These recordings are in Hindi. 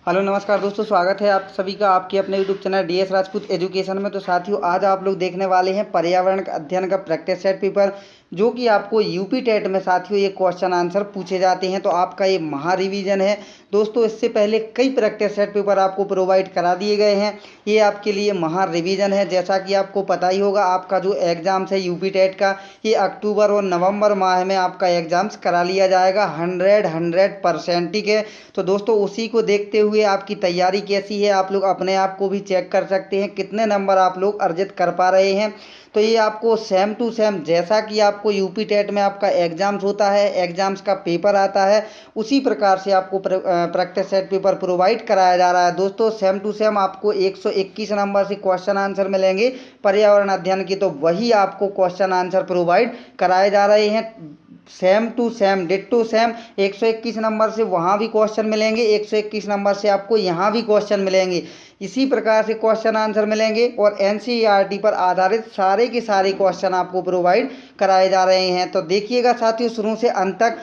हेलो नमस्कार दोस्तों, स्वागत है आप सभी का आपके अपने YouTube channel DS Rajput education में। तो साथियों, आज आप लोग देखने वाले हैं पर्यावरण अध्ययन का प्रैक्टिस सेट पेपर, जो कि आपको यूपी टेट में साथियों ये क्वेश्चन आंसर पूछे जाते हैं। तो आपका ये महा रिवीजन है दोस्तों। इससे पहले कई प्रैक्टिस सेट पेपर आपको प्रोवाइड करा दिए गए हैं, ये आपके लिए महा रिवीजन है। जैसा कि आपको पता ही होगा, आपका जो एग्ज़ाम्स है यूपी टेट का, ये अक्टूबर और नवंबर माह में आपका एग्ज़ाम्स करा लिया जाएगा 100% ठीक है। तो दोस्तों, उसी को देखते हुए आपकी तैयारी कैसी है, आप लोग अपने आप को भी चेक कर सकते हैं कितने नंबर आप लोग अर्जित कर पा रहे हैं। तो ये आपको सेम टू सेम, जैसा कि आपको यूपी टेट में आपका एग्ज़ाम्स होता है, एग्ज़ाम्स का पेपर आता है, उसी प्रकार से आपको प्रैक्टिस सेट पेपर प्रोवाइड कराया जा रहा है दोस्तों। सेम टू सेम आपको 121 नंबर से क्वेश्चन आंसर मिलेंगे पर्यावरण अध्ययन की, तो वही आपको क्वेश्चन आंसर प्रोवाइड कराए जा रहे हैं। Same to same, ditto same 121 number से वहाँ भी क्वेश्चन मिलेंगे, 121 नंबर से आपको यहाँ भी क्वेश्चन मिलेंगे। इसी प्रकार से क्वेश्चन आंसर मिलेंगे और एनसीईआरटी पर आधारित सारे के सारे क्वेश्चन आपको प्रोवाइड कराए जा रहे हैं। तो देखिएगा साथियों, शुरू से अंत तक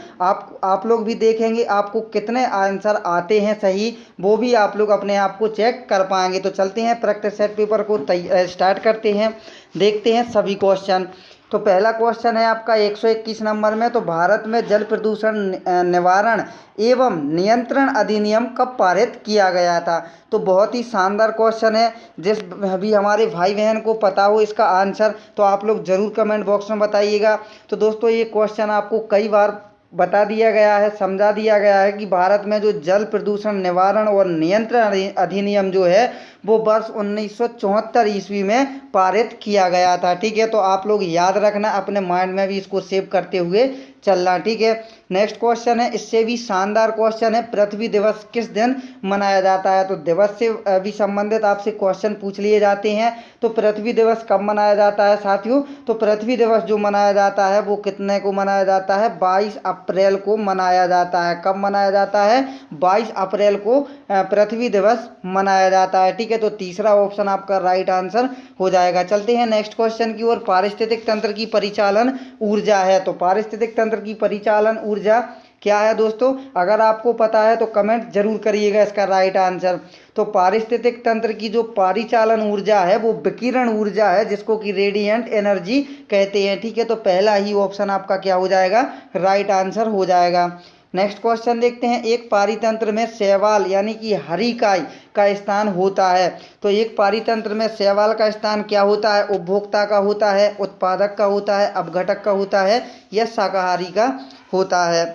आप लोग भी देखेंगे आपको कितने आंसर आते हैं सही, वो भी आप लोग अपने आप को चेक कर पाएंगे। तो चलते हैं प्रैक्टिस सेट पेपर को स्टार्ट करते हैं, देखते हैं सभी क्वेश्चन। तो पहला क्वेश्चन है आपका 121 नंबर में, तो भारत में जल प्रदूषण निवारण एवं नियंत्रण अधिनियम कब पारित किया गया था। तो बहुत ही शानदार क्वेश्चन है। जिस भी हमारे भाई बहन को पता हो इसका आंसर, तो आप लोग ज़रूर कमेंट बॉक्स में बताइएगा। तो दोस्तों, ये क्वेश्चन आपको कई बार बता दिया गया है, समझा दिया गया है कि भारत में जो जल प्रदूषण निवारण और नियंत्रण अधिनियम जो है वो वर्ष 1974 ईस्वी में पारित किया गया था। ठीक है, तो आप लोग याद रखना, अपने माइंड में भी इसको सेव करते हुए चलना। ठीक है, नेक्स्ट क्वेश्चन है, इससे भी शानदार क्वेश्चन है, पृथ्वी दिवस किस दिन मनाया जाता है। तो दिवस से भी संबंधित आपसे क्वेश्चन पूछ लिए जाते हैं। तो पृथ्वी दिवस कब मनाया जाता है साथियों। तो पृथ्वी दिवस जो मनाया जाता है वो कितने को मनाया जाता है, 22 अप्रैल को मनाया जाता है। कब मनाया जाता है, 22 अप्रैल को पृथ्वी दिवस मनाया जाता है। ठीक है, तो तीसरा ऑप्शन आपका राइट आंसर हो जाएगा। चलते हैं नेक्स्ट क्वेश्चन की ओर, पारिस्थितिक तंत्र की परिचालन ऊर्जा है। तो पारिस्थितिक तंत्र की परिचालन ऊर्जा क्या है दोस्तों, अगर आपको पता है तो कमेंट जरूर करिएगा इसका राइट आंसर। तो पारिस्थितिक तंत्र की जो परिचालन ऊर्जा है वो विकिरण ऊर्जा है, जिसको कि रेडिएंट एनर्जी कहते हैं। ठीक है, तो पहला ही ऑप्शन आपका क्या हो जाएगा, राइट आंसर हो जाएगा। नेक्स्ट क्वेश्चन देखते हैं, एक पारितंत्र में शैवाल यानी कि हरिकाई का स्थान होता है। तो एक पारितंत्र में शैवाल का स्थान क्या होता है, उपभोक्ता का होता है, उत्पादक का होता है, अपघटक का होता है, या शाकाहारी का होता है।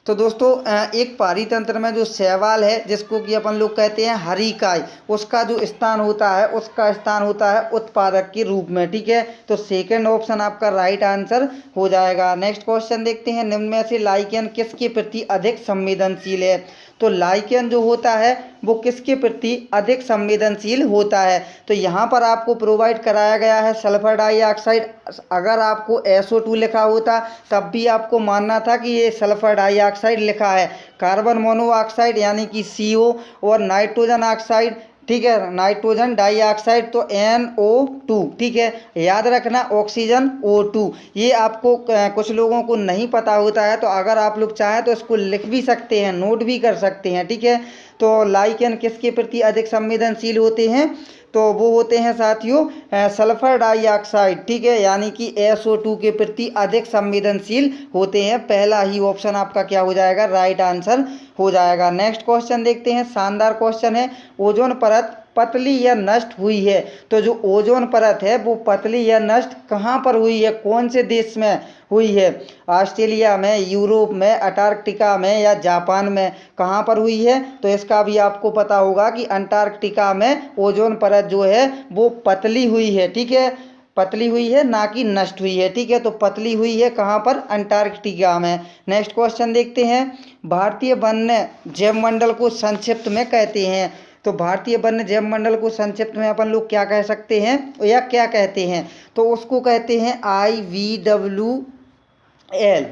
तो दोस्तों, एक पारितंत्र में जो शैवाल है, जिसको कि अपन लोग कहते हैं हरिकाई, उसका जो स्थान होता है, उसका स्थान होता है उत्पादक के रूप में। ठीक है, तो सेकंड ऑप्शन आपका राइट आंसर हो जाएगा। नेक्स्ट क्वेश्चन देखते हैं, निम्न में से लाइकेन किसके प्रति अधिक संवेदनशील है। तो लाइकेन जो होता है वो किसके प्रति अधिक संवेदनशील होता है। तो यहाँ पर आपको प्रोवाइड कराया गया है सल्फर डाइऑक्साइड। अगर आपको SO2 लिखा होता तब भी आपको मानना था कि ये सल्फर डाइऑक्साइड लिखा है। कार्बन मोनोऑक्साइड यानी कि CO, और नाइट्रोजन ऑक्साइड, ठीक है, नाइट्रोजन डाइऑक्साइड तो NO2। ठीक है, याद रखना ऑक्सीजन O2। ये आपको कुछ लोगों को नहीं पता होता है, तो अगर आप लोग चाहें तो इसको लिख भी सकते हैं, नोट भी कर सकते हैं। ठीक है, तो लाइकेन किसके प्रति अधिक संवेदनशील होते हैं, तो वो होते हैं साथियों सल्फर डाइऑक्साइड। ठीक है, यानी कि SO2 के प्रति अधिक संवेदनशील होते हैं। पहला ही ऑप्शन आपका क्या हो जाएगा, राइट आंसर हो जाएगा। नेक्स्ट क्वेश्चन देखते हैं, शानदार क्वेश्चन है, ओजोन परत पतली या नष्ट हुई है। तो जो ओजोन परत है वो पतली या नष्ट कहाँ पर हुई है, कौन से देश में हुई है, ऑस्ट्रेलिया में, यूरोप में, अंटार्कटिका में, या जापान में, कहाँ पर हुई है। तो इसका भी आपको पता होगा कि अंटार्कटिका में ओजोन परत जो है वो पतली हुई है। ठीक है, पतली हुई है, ना कि नष्ट हुई है। ठीक है, तो पतली हुई है कहाँ पर, अंटार्कटिका में। नेक्स्ट क्वेश्चन देखते हैं, भारतीय वन्य जैव मंडल को संक्षिप्त में कहते हैं। तो भारतीय वन्य जैव मंडल को संक्षिप्त में अपन लोग क्या कह सकते हैं, या क्या कहते हैं, तो उसको कहते हैं IVWL।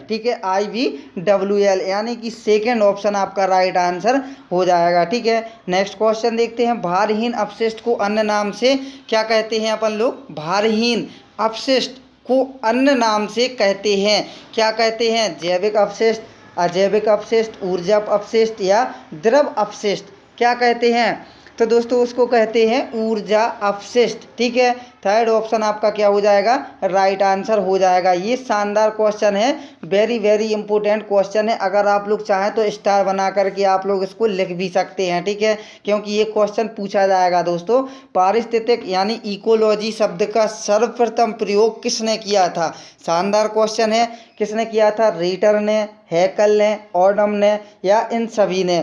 ठीक है, IVWL, यानी कि सेकेंड ऑप्शन आपका राइट आंसर हो जाएगा। ठीक है, नेक्स्ट क्वेश्चन देखते हैं, भारहीन अपशिष्ट को अन्य नाम से क्या कहते हैं अपन लोग, भारहीन अपशिष्ट को अन्य नाम से कहते हैं, क्या कहते हैं, जैविक अपशिष्ट, अजैविक अपशिष्ट, ऊर्जा अपशिष्ट या द्रव अपशिष्ट, क्या कहते हैं? तो दोस्तों उसको कहते हैं ऊर्जा अपशिष्ट। ठीक है, थर्ड ऑप्शन आपका क्या हो जाएगा? राइट आंसर हो जाएगा। ये शानदार क्वेश्चन है, वेरी वेरी इंपॉर्टेंट क्वेश्चन है। अगर आप लोग चाहें तो स्टार बना करके आप लोग इसको लिख भी सकते हैं। ठीक है, क्योंकि ये क्वेश्चन पूछा जाएगा। दोस्तों पारिस्थितिक यानी इकोलॉजी शब्द का सर्वप्रथम प्रयोग किसने किया था? शानदार क्वेश्चन है। किसने किया था? रीटर ने, हैकल ने, ऑर्डम ने या इन सभी ने?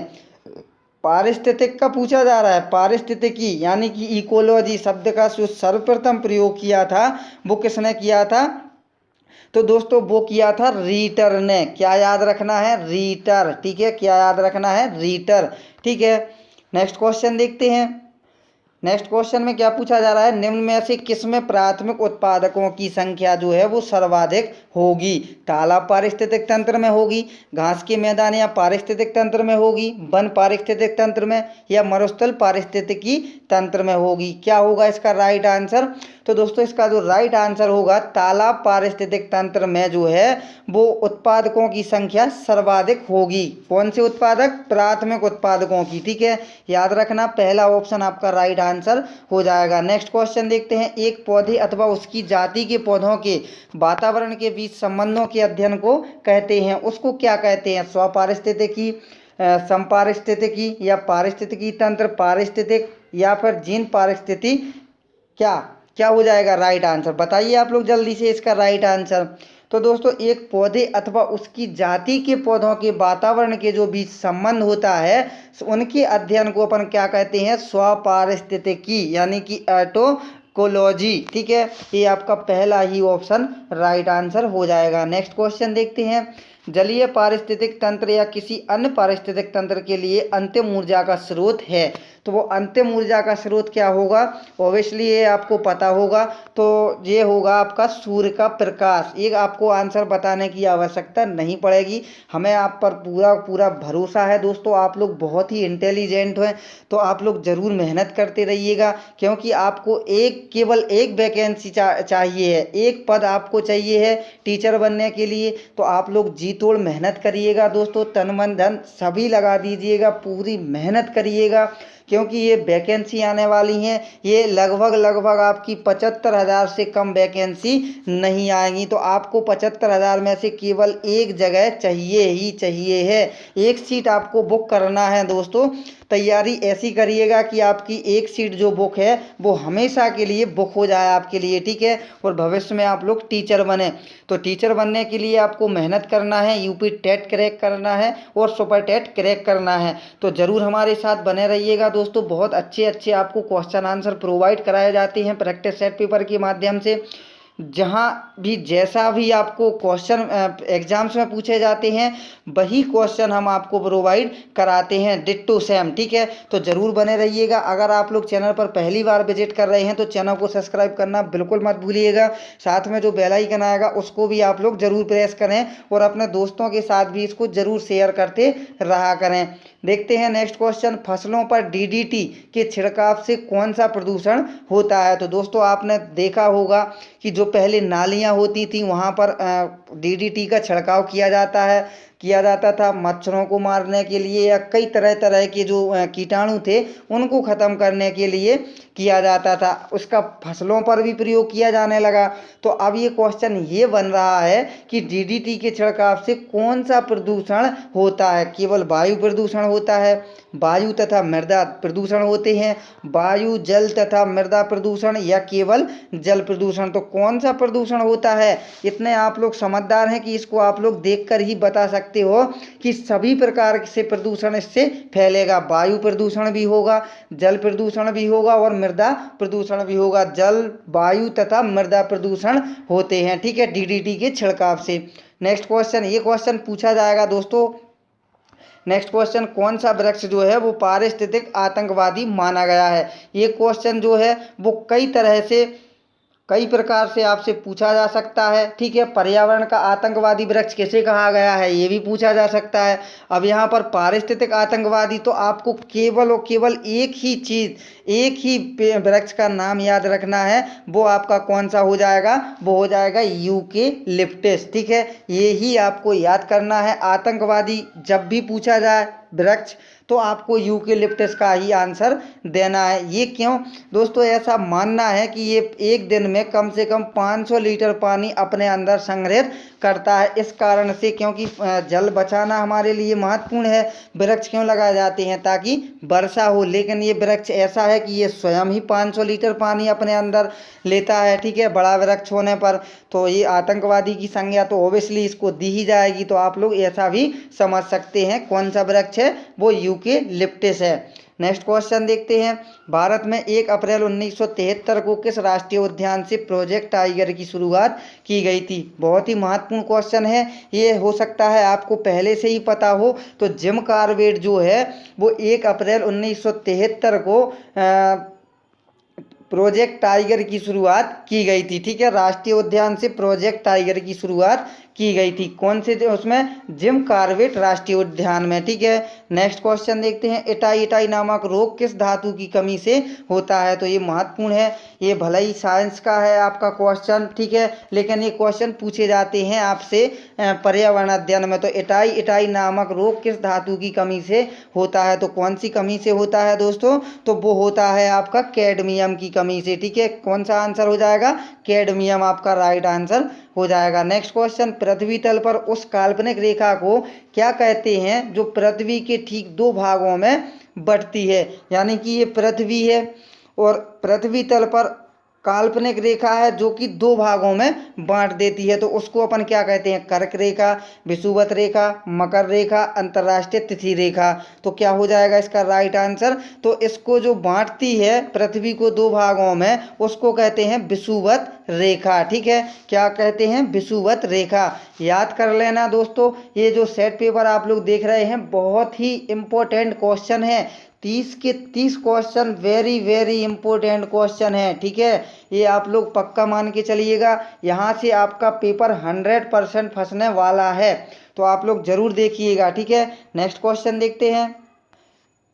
पारिस्थितिक का पूछा जा रहा है। पारिस्थितिकी यानी कि इकोलॉजी शब्द का जो सर्वप्रथम प्रयोग किया था वो किसने किया था? तो दोस्तों वो किया था रीटर ने। क्या याद रखना है? रीटर। ठीक है, क्या याद रखना है? रीटर। ठीक है, नेक्स्ट क्वेश्चन देखते हैं। नेक्स्ट क्वेश्चन में क्या पूछा जा रहा है? निम्न में से किसमें प्राथमिक उत्पादकों की संख्या जो है वो सर्वाधिक होगी? तालाब पारिस्थितिक तंत्र में होगी, घास के मैदान या पारिस्थितिक तंत्र में होगी, वन पारिस्थितिक तंत्र में या मरुस्थल पारिस्थितिकी तंत्र में होगी? क्या होगा इसका राइट आंसर? तो दोस्तों इसका जो राइट आंसर होगा, तालाब पारिस्थितिक तंत्र में जो है वो उत्पादकों की संख्या सर्वाधिक होगी। कौन से उत्पादक? प्राथमिक उत्पादकों की। ठीक है, याद रखना पहला ऑप्शन आपका राइट आंसर हो जाएगा। नेक्स्ट क्वेश्चन देखते हैं। एक पौधे अथवा उसकी जाति के पौधों के वातावरण के बीच संबंधों के अध्ययन को कहते हैं, उसको क्या कहते हैं? स्वपारिस्थितिकी, समपारिस्थितिकी या पारिस्थितिकी तंत्र, पारिस्थितिक या फिर जीन पारिस्थिति? क्या क्या हो जाएगा राइट आंसर? बताइए आप लोग जल्दी से इसका राइट आंसर। तो दोस्तों एक पौधे अथवा उसकी जाति के पौधों के वातावरण के जो बीच संबंध होता है उनके अध्ययन को अपन क्या कहते हैं? स्वपारिस्थितिकी यानी कि एटोकोलॉजी। ठीक है, ये आपका पहला ही ऑप्शन राइट आंसर हो जाएगा। नेक्स्ट क्वेश्चन देखते हैं। जलीय पारिस्थितिक तंत्र या किसी अन्य पारिस्थितिक तंत्र के लिए अंतिम ऊर्जा का स्रोत है, तो वो अंतिम ऊर्जा का स्रोत क्या होगा? ऑब्वियसली ये आपको पता होगा, तो ये होगा आपका सूर्य का प्रकाश। ये आपको आंसर बताने की आवश्यकता नहीं पड़ेगी, हमें आप पर पूरा पूरा भरोसा है। दोस्तों आप लोग बहुत ही इंटेलिजेंट हैं, तो आप लोग ज़रूर मेहनत करते रहिएगा, क्योंकि आपको केवल एक वैकेंसी चाहिए है, एक पद आपको चाहिए है टीचर बनने के लिए। तो आप लोग जी तोड़ मेहनत करिएगा दोस्तों, तन मन धन सभी लगा दीजिएगा, पूरी मेहनत करिएगा, क्योंकि ये वैकेंसी आने वाली हैं। ये लगभग आपकी 75,000 से कम वैकेंसी नहीं आएंगी। तो आपको 75,000 में से केवल एक जगह चाहिए ही चाहिए है, एक सीट आपको बुक करना है। दोस्तों तैयारी ऐसी करिएगा कि आपकी एक सीट जो बुक है वो हमेशा के लिए बुक हो जाए आपके लिए। ठीक है, और भविष्य में आप लोग टीचर बने। तो टीचर बनने के लिए आपको मेहनत करना है, यूपी टेट क्रैक करना है और सुपर टेट क्रैक करना है। तो ज़रूर हमारे साथ बने रहिएगा दोस्तों, बहुत अच्छे अच्छे आपको क्वेश्चन आंसर प्रोवाइड कराए जाते हैं प्रैक्टिस सेट पेपर के माध्यम से। जहाँ भी जैसा भी आपको क्वेश्चन एग्जाम्स में पूछे जाते हैं वही क्वेश्चन हम आपको प्रोवाइड कराते हैं डिट्टो सेम। ठीक है, तो ज़रूर बने रहिएगा। अगर आप लोग चैनल पर पहली बार विजिट कर रहे हैं तो चैनल को सब्सक्राइब करना बिल्कुल मत भूलिएगा, साथ में जो बेल आइकन आएगा उसको भी आप लोग ज़रूर प्रेस करें और अपने दोस्तों के साथ भी इसको ज़रूर शेयर करते रहा करें। देखते हैं नेक्स्ट क्वेश्चन। फसलों पर डीडीटी के छिड़काव से कौन सा प्रदूषण होता है? तो दोस्तों आपने देखा होगा कि जो पहले नालियाँ होती थी वहाँ पर डीडीटी का छिड़काव किया जाता था मच्छरों को मारने के लिए या कई तरह तरह के जो कीटाणु थे उनको ख़त्म करने के लिए किया जाता था। उसका फसलों पर भी प्रयोग किया जाने लगा। तो अब ये क्वेश्चन ये बन रहा है कि डीडीटी के छिड़काव से कौन सा प्रदूषण होता है? केवल वायु प्रदूषण होता है, वायु तथा मृदा प्रदूषण होते हैं, वायु जल तथा मृदा प्रदूषण या केवल जल प्रदूषण? तो कौन सा प्रदूषण होता है? इतने आप लोग समझदार हैं कि इसको आप लोग देखकर ही बता सकते हो कि सभी प्रकार से प्रदूषण इससे फैलेगा। वायु प्रदूषण भी होगा, जल प्रदूषण भी होगा और मृदा प्रदूषण भी होगा। जल, वायु तथा मृदा प्रदूषण होते हैं। ठीक है, डीडीटी के छिड़काव से। नेक्स्ट क्वेश्चन, ये क्वेश्चन पूछा जाएगा दोस्तों। नेक्स्ट क्वेश्चन, कौन सा वृक्ष जो है वो पारिस्थितिक आतंकवादी माना गया है? ये क्वेश्चन जो है वो कई तरह से कई प्रकार से आपसे पूछा जा सकता है। ठीक है, पर्यावरण का आतंकवादी वृक्ष किसे कहा गया है, ये भी पूछा जा सकता है। अब यहाँ पर पारिस्थितिक आतंकवादी, तो आपको केवल और केवल एक ही चीज़, एक ही वृक्ष का नाम याद रखना है, वो आपका कौन सा हो जाएगा, वो हो जाएगा यूकेलिप्टस। ठीक है, ये ही आपको याद करना है। आतंकवादी जब भी पूछा जाए वृक्ष, तो आपको यूकेलिप्टस का ही आंसर देना है। ये क्यों दोस्तों, ऐसा मानना है कि ये एक दिन में कम से कम 500 लीटर पानी अपने अंदर संग्रहित करता है। इस कारण से, क्योंकि जल बचाना हमारे लिए महत्वपूर्ण है, वृक्ष क्यों लगाए जाते हैं, ताकि वर्षा हो। लेकिन ये वृक्ष ऐसा है कि ये स्वयं ही 500 लीटर पानी अपने अंदर लेता है। ठीक है, बड़ा वृक्ष होने पर तो ये आतंकवादी की संज्ञा तो ओबियसली इसको दी ही जाएगी। तो आप लोग ऐसा भी समझ सकते हैं कौन सा वृक्ष है, वो यूकेलिप्टस है। नेक्स्ट क्वेश्चन देखते हैं। भारत में 1 अप्रैल 1973 को किस राष्ट्रीय उद्यान से प्रोजेक्ट टाइगर की शुरुआत की गई थी। बहुत ही महत्वपूर्ण क्वेश्चन है। ये हो सकता है आपको पहले से ही पता हो। तो जिम कॉर्बेट जो है वो 1 अप्रैल 1973 को प्रोजेक्ट टाइगर की शुरुआत की गई थी। ठीक है, राष्ट्रीय उद्यान से प्रोजेक्ट टाइगर की शुरुआत की गई थी। कौन से उसमें, जिम कॉर्बेट राष्ट्रीय उद्यान में। ठीक है, नेक्स्ट क्वेश्चन देखते हैं। इटाई इटाई नामक रोग किस धातु की कमी से होता है। तो ये महत्वपूर्ण है, ये भले ही साइंस का है आपका क्वेश्चन। ठीक है, लेकिन ये क्वेश्चन पूछे जाते हैं आपसे पर्यावरण अध्ययन में। तो इटाई इटाई नामक रोग किस धातु की कमी से होता है। तो कौन सी कमी से होता है दोस्तों, तो वो होता है आपका कैडमियम की कमी से। ठीक है, कौन सा आंसर हो जाएगा, कैडमियम आपका राइट आंसर हो जाएगा। Next question. पृथ्वी तल पर उस काल्पनिक रेखा को क्या कहते हैं जो पृथ्वी के ठीक 2 भागों में बंटती है। यानी कि ये पृथ्वी है और पृथ्वी तल पर काल्पनिक रेखा है जो कि 2 भागों में बांट देती है। तो उसको अपन क्या कहते हैं, कर्क रेखा, विषुवत रेखा, मकर रेखा, अंतर्राष्ट्रीय तिथि रेखा। तो क्या हो जाएगा इसका राइट आंसर, तो इसको जो बांटती है पृथ्वी को 2 भागों में, उसको कहते हैं विषुवत रेखा। ठीक है, क्या कहते हैं, विषुवत रेखा। याद कर लेना दोस्तों, ये जो सेट पेपर आप लोग देख रहे हैं बहुत ही इम्पोर्टेंट क्वेश्चन है। 30 के 30 question very very important question है। ठीक है, ये आप लोग पक्का मान के चलिएगा, यहाँ से आपका पेपर 100% फंसने वाला है। तो आप लोग जरूर देखिएगा। ठीक है, नेक्स्ट क्वेश्चन देखते हैं।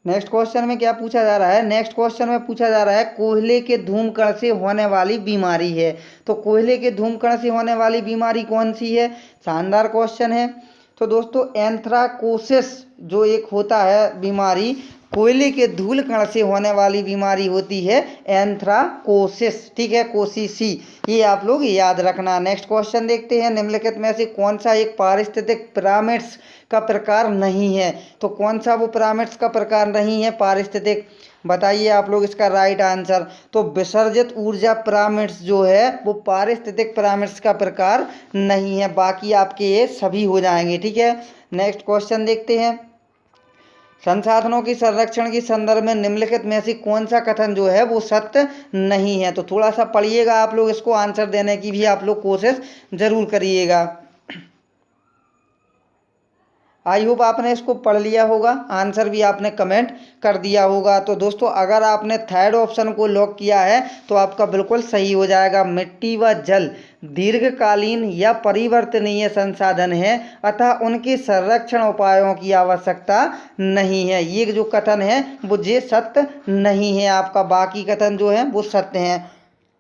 नेक्स्ट क्वेश्चन में क्या पूछा जा रहा है, नेक्स्ट क्वेश्चन में पूछा जा रहा है कोयले के धूमकण से होने वाली बीमारी है। तो कोयले के धूमकण से होने वाली बीमारी कौन सी है, शानदार क्वेश्चन है। तो दोस्तों एंथ्राकोसिस जो एक होता है बीमारी, कोयले के धूल कण से होने वाली बीमारी होती है एंथ्राकोसिस। ठीक है, कोसिसी, ये आप लोग याद रखना। नेक्स्ट क्वेश्चन देखते हैं। निम्नलिखित में से कौन सा एक पारिस्थितिक पिरामिड्स का प्रकार नहीं है। तो कौन सा वो पिरामिड्स का प्रकार नहीं है पारिस्थितिक, बताइए आप लोग इसका राइट आंसर। तो विसर्जित ऊर्जा पिरामिड्स जो है वो पारिस्थितिक पिरामिड्स का प्रकार नहीं है, बाकी आपके ये सभी हो जाएंगे। ठीक है, नेक्स्ट क्वेश्चन देखते हैं। संसाधनों की संरक्षण के संदर्भ में निम्नलिखित में से कौन सा कथन जो है वो सत्य नहीं है। तो थोड़ा सा पढ़िएगा आप लोग, इसको आंसर देने की भी आप लोग कोशिश जरूर करिएगा। आई होप आपने इसको पढ़ लिया होगा, आंसर भी आपने कमेंट कर दिया होगा। तो दोस्तों अगर आपने थर्ड ऑप्शन को लॉक किया है तो आपका बिल्कुल सही हो जाएगा। मिट्टी व जल दीर्घकालीन या परिवर्तनीय संसाधन है, अतः उनके संरक्षण उपायों की आवश्यकता नहीं है। ये जो कथन है वो ये सत्य नहीं है आपका, बाकी कथन जो है वो सत्य हैं।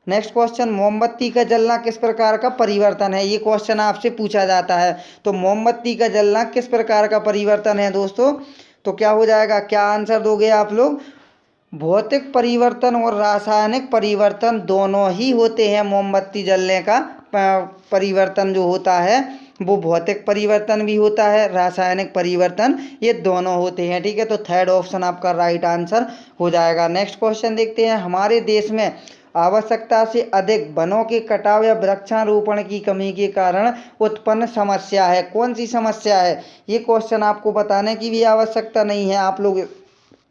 Next question. मोमबत्ती का जलना किस प्रकार का परिवर्तन है, ये क्वेश्चन आपसे पूछा जाता है। तो मोमबत्ती का जलना किस प्रकार का परिवर्तन है दोस्तों, तो क्या हो जाएगा, क्या आंसर दोगे आप लोग। भौतिक परिवर्तन और रासायनिक परिवर्तन दोनों ही होते हैं। मोमबत्ती जलने का परिवर्तन जो होता है वो भौतिक परिवर्तन भी होता है, रासायनिक परिवर्तन, ये दोनों होते हैं। ठीक है, तो थर्ड ऑप्शन आपका राइट आंसर हो जाएगा। नेक्स्ट क्वेश्चन देखते हैं। हमारे देश में आवश्यकता से अधिक वनों के कटाव या वृक्षारोपण की कमी के कारण उत्पन्न समस्या है, कौन सी समस्या है। ये क्वेश्चन आपको बताने की भी आवश्यकता नहीं है, आप लोग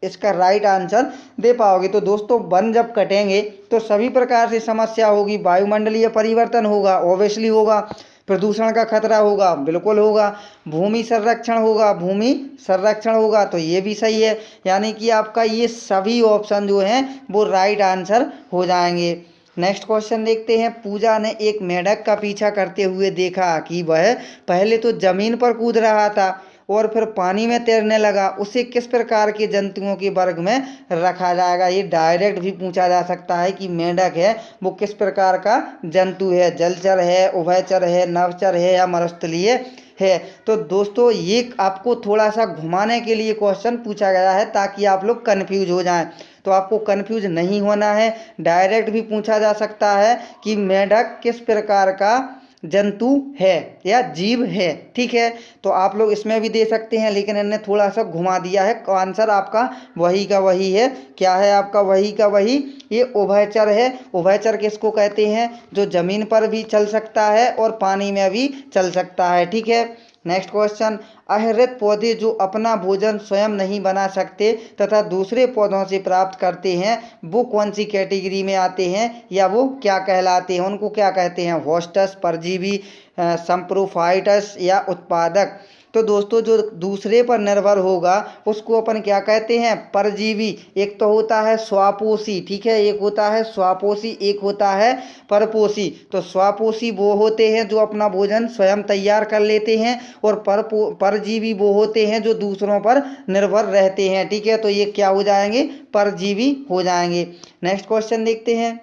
इसका राइट आंसर दे पाओगे। तो दोस्तों वन जब कटेंगे तो सभी प्रकार से समस्या होगी। वायुमंडलीय परिवर्तन होगा, ऑब्वियसली होगा। प्रदूषण का खतरा होगा, बिल्कुल होगा। भूमि संरक्षण होगा, भूमि संरक्षण होगा, तो ये भी सही है। यानी कि आपका ये सभी ऑप्शन जो हैं वो राइट आंसर हो जाएंगे। नेक्स्ट क्वेश्चन देखते हैं। पूजा ने एक मेंढक का पीछा करते हुए देखा कि वह पहले तो जमीन पर कूद रहा था और फिर पानी में तैरने लगा। उसे किस प्रकार के जंतुओं के वर्ग में रखा जाएगा? ये डायरेक्ट भी पूछा जा सकता है कि मेंढक है वो किस प्रकार का जंतु है, जलचर है, उभयचर है, नभचर है या मरुस्थलीय है। तो दोस्तों ये आपको थोड़ा सा घुमाने के लिए क्वेश्चन पूछा गया है ताकि आप लोग कन्फ्यूज हो जाएं। तो आपको कन्फ्यूज नहीं होना है, डायरेक्ट भी पूछा जा सकता है कि मेंढक किस प्रकार का जंतु है या जीव है। ठीक है, तो आप लोग इसमें भी दे सकते हैं, लेकिन इन्होंने थोड़ा सा घुमा दिया है। आंसर आपका वही का वही है। क्या है आपका वही का वही? ये उभयचर है। उभयचर किसको कहते हैं? जो जमीन पर भी चल सकता है और पानी में भी चल सकता है। ठीक है, नेक्स्ट क्वेश्चन। अहरित पौधे जो अपना भोजन स्वयं नहीं बना सकते तथा दूसरे पौधों से प्राप्त करते हैं, वो कौन सी कैटेगरी में आते हैं या वो क्या कहलाते हैं? उनको क्या कहते हैं? होस्टस, परजीवी, संप्रोफाइटस या उत्पादक? तो दोस्तों जो दूसरे पर निर्भर होगा उसको अपन क्या कहते हैं? परजीवी। एक तो होता है स्वापोषी, ठीक है, एक होता है स्वापोषी, एक होता है परपोषी। तो स्वापोषी वो होते हैं जो अपना भोजन स्वयं तैयार कर लेते हैं और परजीवी वो होते हैं जो दूसरों पर निर्भर रहते हैं। ठीक है, तो ये क्या हो जाएंगे? परजीवी हो जाएंगे। नेक्स्ट क्वेश्चन देखते हैं।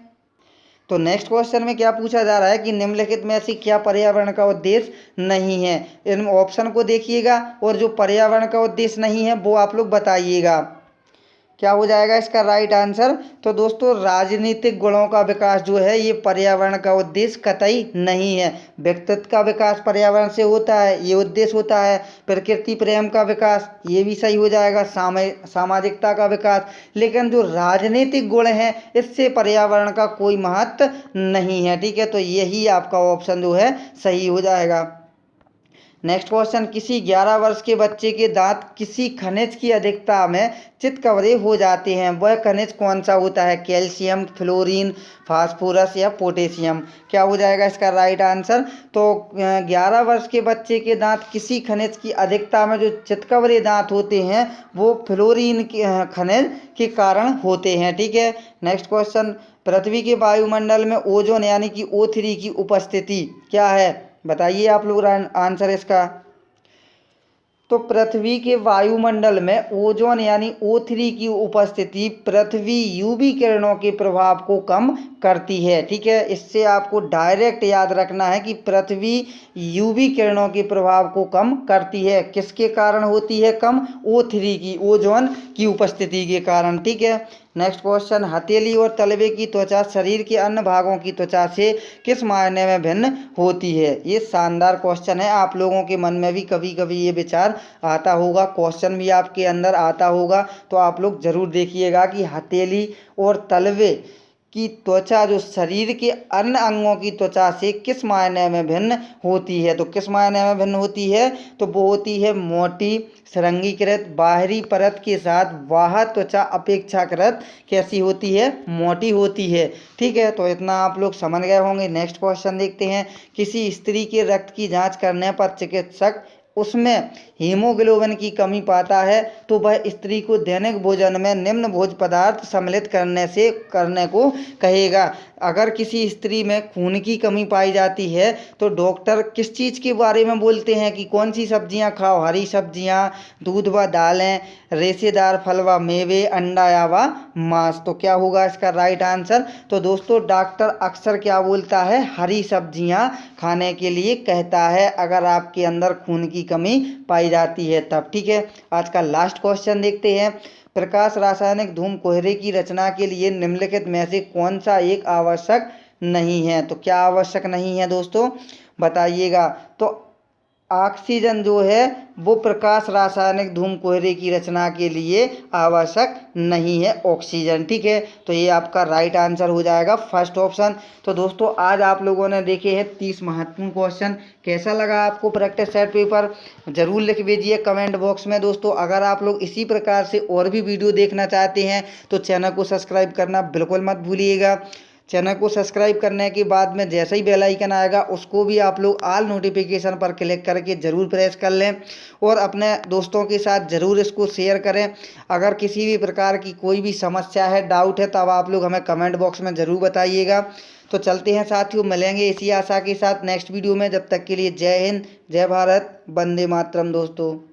तो नेक्स्ट क्वेश्चन में क्या पूछा जा रहा है कि निम्नलिखित में से क्या पर्यावरण का उद्देश्य नहीं है? इन ऑप्शन को देखिएगा और जो पर्यावरण का उद्देश्य नहीं है वो आप लोग बताइएगा। क्या हो जाएगा इसका राइट आंसर? तो दोस्तों राजनीतिक गुणों का विकास जो है ये पर्यावरण का उद्देश्य कतई नहीं है। व्यक्तित्व का विकास पर्यावरण से होता है, ये उद्देश्य होता है। प्रकृति प्रेम का विकास, ये भी सही हो जाएगा। सामाजिकता का विकास, लेकिन जो राजनीतिक गुण हैं इससे पर्यावरण का कोई महत्व नहीं है। ठीक है, तो यही आपका ऑप्शन जो है सही हो जाएगा। Next question. किसी 11 वर्ष के बच्चे के दांत किसी खनिज की अधिकता में चितकबरे हो जाते हैं, वह खनिज कौन सा होता है? कैल्शियम, फ्लोरीन, फास्फोरस या पोटेशियम? क्या हो जाएगा इसका राइट आंसर? तो 11 वर्ष के बच्चे के दांत किसी खनिज की अधिकता में जो चितकबरे दांत होते हैं वो फ्लोरीन खनिज के कारण होते हैं। ठीक है, नेक्स्ट क्वेश्चन। पृथ्वी के वायुमंडल में ओजोन यानी कि O3 की उपस्थिति क्या है? बताइए आप लोग आंसर इसका। तो पृथ्वी के वायुमंडल में ओजोन यानी O3 की उपस्थिति पृथ्वी यूवी किरणों के प्रभाव को कम करती है। ठीक है, इससे आपको डायरेक्ट याद रखना है कि पृथ्वी यूवी किरणों के प्रभाव को कम करती है। किसके कारण होती है कम? O3 की, ओजोन की उपस्थिति के कारण। ठीक है, नेक्स्ट क्वेश्चन। हथेली और तलवे की त्वचा शरीर के अन्य भागों की त्वचा से किस मायने में भिन्न होती है? ये शानदार क्वेश्चन है। आप लोगों के मन में भी कभी कभी ये विचार आता होगा, क्वेश्चन भी आपके अंदर आता होगा, तो आप लोग जरूर देखिएगा कि हथेली और तलवे की त्वचा जो शरीर के अन्य अंगों की त्वचा से किस मायने में भिन्न होती है। तो किस मायने में भिन्न होती है? तो वो होती है मोटी, श्रृंगीकृत बाहरी परत के साथ बाह्य त्वचा अपेक्षाकृत कैसी होती है? मोटी होती है। ठीक है, तो इतना आप लोग समझ गए होंगे। नेक्स्ट क्वेश्चन देखते हैं। किसी स्त्री के रक्त की जांच करने पर चिकित्सक उसमें हीमोग्लोबिन की कमी पाता है तो वह स्त्री को दैनिक भोजन में निम्न भोज्य पदार्थ सम्मिलित करने को कहेगा। अगर किसी स्त्री में खून की कमी पाई जाती है तो डॉक्टर किस चीज़ के बारे में बोलते हैं कि कौन सी सब्जियां खाओ? हरी सब्जियां, दूध व दालें, रेशेदार फल व मेवे, अंडा या व मांस? तो क्या होगा इसका राइट आंसर? तो दोस्तों डॉक्टर अक्सर क्या बोलता है? हरी सब्जियां खाने के लिए कहता है अगर आपके अंदर खून की कमी पाई जाती है तब। ठीक है, आज का लास्ट क्वेश्चन देखते हैं। प्रकाश रासायनिक धूम कोहरे की रचना के लिए निम्नलिखित में से कौन सा एक आवश्यक नहीं है? तो क्या आवश्यक नहीं है दोस्तों, बताइएगा। तो ऑक्सीजन जो है वो प्रकाश रासायनिक धूम कोहरे की रचना के लिए आवश्यक नहीं है, ऑक्सीजन। ठीक है, तो ये आपका राइट आंसर हो जाएगा फर्स्ट ऑप्शन। तो दोस्तों आज आप लोगों ने देखे हैं 30 महत्वपूर्ण क्वेश्चन। कैसा लगा आपको प्रैक्टिस सेट पेपर? जरूर लिख दीजिए कमेंट बॉक्स में। दोस्तों अगर आप लोग इसी प्रकार से और भी वीडियो देखना चाहते हैं तो चैनल को सब्सक्राइब करना बिल्कुल मत भूलिएगा। चैनल को सब्सक्राइब करने के बाद में जैसे ही बेल आइकन आएगा उसको भी आप लोग ऑल नोटिफिकेशन पर क्लिक करके ज़रूर प्रेस कर लें और अपने दोस्तों के साथ ज़रूर इसको शेयर करें। अगर किसी भी प्रकार की कोई भी समस्या है, डाउट है, तब आप लोग हमें कमेंट बॉक्स में ज़रूर बताइएगा। तो चलते हैं साथियों, मिलेंगे इसी आशा के साथ नेक्स्ट वीडियो में। जब तक के लिए जय हिंद, जय भारत, वंदे मातरम दोस्तों।